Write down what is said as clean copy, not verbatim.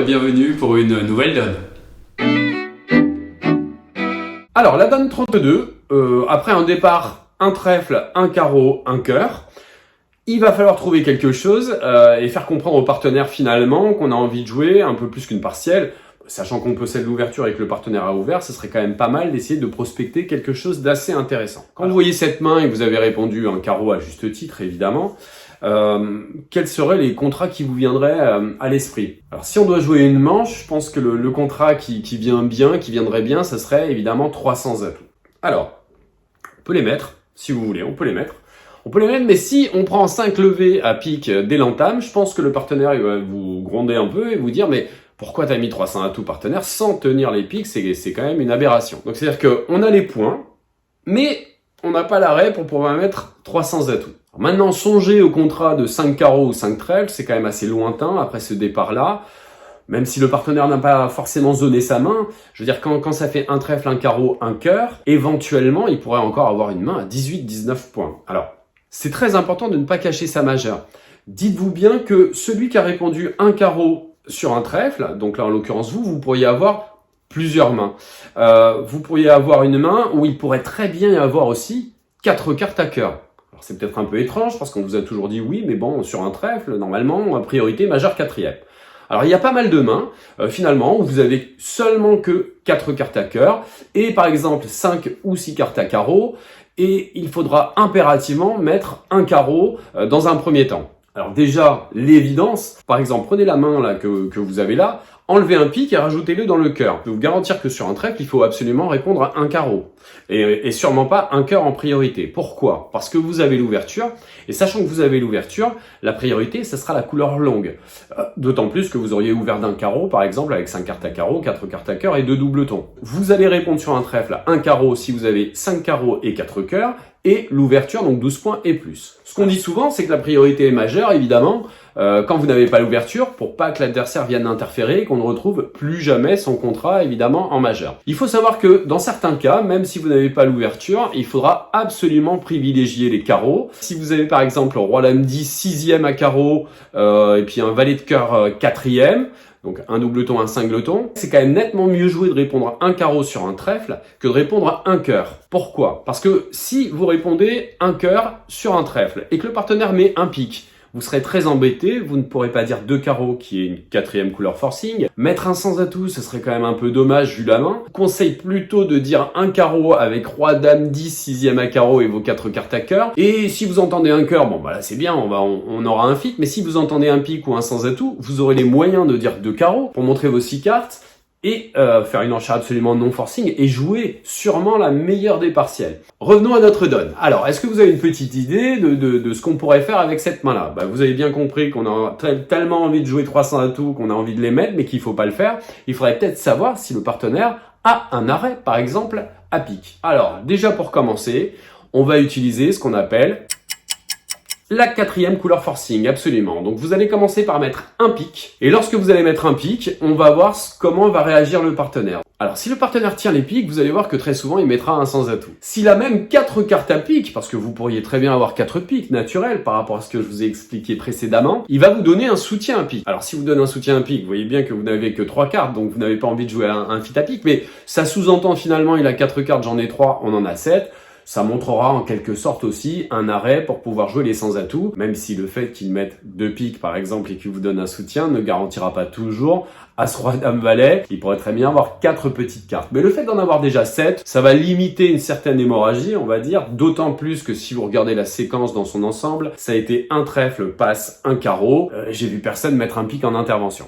bienvenue pour une nouvelle donne. Alors la donne 32, après un départ, un trèfle, un carreau, un cœur, il va falloir trouver quelque chose et faire comprendre au partenaire finalement qu'on a envie de jouer un peu plus qu'une partielle. Sachant qu'on possède l'ouverture et que le partenaire a ouvert, ce serait quand même pas mal d'essayer de prospecter quelque chose d'assez intéressant. Quand vous voyez cette main et que vous avez répondu un carreau à juste titre, évidemment, quels seraient les contrats qui vous viendraient à l'esprit? Alors si on doit jouer une manche, je pense que le contrat qui viendrait bien, ce serait évidemment 300 atouts. Alors, on peut les mettre, si vous voulez, on peut les mettre. Mais si on prend 5 levées à pique dès l'entame, je pense que le partenaire il va vous gronder un peu et vous dire « mais pourquoi t'as mis 300 atouts partenaire sans tenir les piques, c'est quand même une aberration. » Donc c'est-à-dire qu'on a les points, mais on n'a pas l'arrêt pour pouvoir mettre 300 atouts. Alors maintenant, songez au contrat de 5 carreaux ou 5 trèfles, c'est quand même assez lointain après ce départ-là. Même si le partenaire n'a pas forcément zoné sa main, je veux dire, quand ça fait un trèfle, un carreau, un cœur, éventuellement, il pourrait encore avoir une main à 18-19 points. Alors, c'est très important de ne pas cacher sa majeure. Dites-vous bien que celui qui a répondu un carreau sur un trèfle, donc là en l'occurrence vous pourriez avoir plusieurs mains. Vous pourriez avoir une main où il pourrait très bien y avoir aussi 4 cartes à cœur. Alors c'est peut-être un peu étrange parce qu'on vous a toujours dit oui, mais bon, sur un trèfle, normalement, priorité majeure quatrième. Alors il y a pas mal de mains, finalement, où vous avez seulement que 4 cartes à cœur, et par exemple 5 ou 6 cartes à carreau, et il faudra impérativement mettre un carreau dans un premier temps. Alors déjà, l'évidence, par exemple, prenez la main là que vous avez là, enlevez un pique et rajoutez-le dans le cœur. Je peux vous garantir que sur un trèfle, il faut absolument répondre à un carreau. Et sûrement pas un cœur en priorité. Pourquoi? Parce que vous avez l'ouverture, et sachant que vous avez l'ouverture, la priorité, ce sera la couleur longue. D'autant plus que vous auriez ouvert d'un carreau, par exemple, avec 5 cartes à carreau, 4 cartes à cœur et 2 doubletons. Vous allez répondre sur un trèfle un carreau si vous avez 5 carreaux et 4 cœurs, et l'ouverture, donc 12 points et plus. Ce qu'on dit souvent, c'est que la priorité est majeure, évidemment, quand vous n'avez pas l'ouverture, pour pas que l'adversaire vienne interférer et qu'on ne retrouve plus jamais son contrat, évidemment, en majeur. Il faut savoir que, dans certains cas, même si vous n'avez pas l'ouverture, il faudra absolument privilégier les carreaux. Si vous avez, par exemple, roi dame 10, 6e à carreau, et puis un valet de cœur 4e, donc un doubleton, un singleton, c'est quand même nettement mieux joué de répondre un carreau sur un trèfle que de répondre un cœur. Pourquoi? Parce que si vous répondez un cœur sur un trèfle et que le partenaire met un pique, vous serez très embêté, vous ne pourrez pas dire 2 carreaux qui est une 4e couleur forcing. Mettre un sans atout, ce serait quand même un peu dommage vu la main. Conseille plutôt de dire un carreau avec roi, dame, 10, 6e à carreau et vos 4 cartes à cœur. Et si vous entendez un cœur, bon bah là c'est bien, on aura un fit. Mais si vous entendez un pique ou un sans atout, vous aurez les moyens de dire 2 carreaux pour montrer vos 6 cartes et faire une enchère absolument non forcing et jouer sûrement la meilleure des partielles. Revenons à notre donne. Alors, est-ce que vous avez une petite idée de ce qu'on pourrait faire avec cette main-là? Vous avez bien compris qu'on a tellement envie de jouer 300 atouts qu'on a envie de les mettre, mais qu'il faut pas le faire. Il faudrait peut-être savoir si le partenaire a un arrêt, par exemple, à pique. Alors, déjà pour commencer, on va utiliser ce qu'on appelle la 4e couleur forcing, absolument. Donc vous allez commencer par mettre un pique. Et lorsque vous allez mettre un pique, on va voir comment va réagir le partenaire. Alors si le partenaire tient les piques, vous allez voir que très souvent il mettra un sans atout. S'il a même 4 cartes à pique, parce que vous pourriez très bien avoir 4 piques naturels par rapport à ce que je vous ai expliqué précédemment, il va vous donner un soutien à pique. Alors si vous donne un soutien à pique, vous voyez bien que vous n'avez que 3 cartes, donc vous n'avez pas envie de jouer un fit à pique, mais ça sous-entend finalement il a 4 cartes, j'en ai 3, on en a 7. Ça montrera en quelque sorte aussi un arrêt pour pouvoir jouer les sans atouts, même si le fait qu'il mette 2 piques par exemple et qu'il vous donne un soutien ne garantira pas toujours as roi dame valet. Il pourrait très bien avoir 4 petites cartes. Mais le fait d'en avoir déjà 7, ça va limiter une certaine hémorragie, on va dire, d'autant plus que si vous regardez la séquence dans son ensemble, ça a été un trèfle, passe, un carreau. J'ai vu personne mettre un pique en intervention.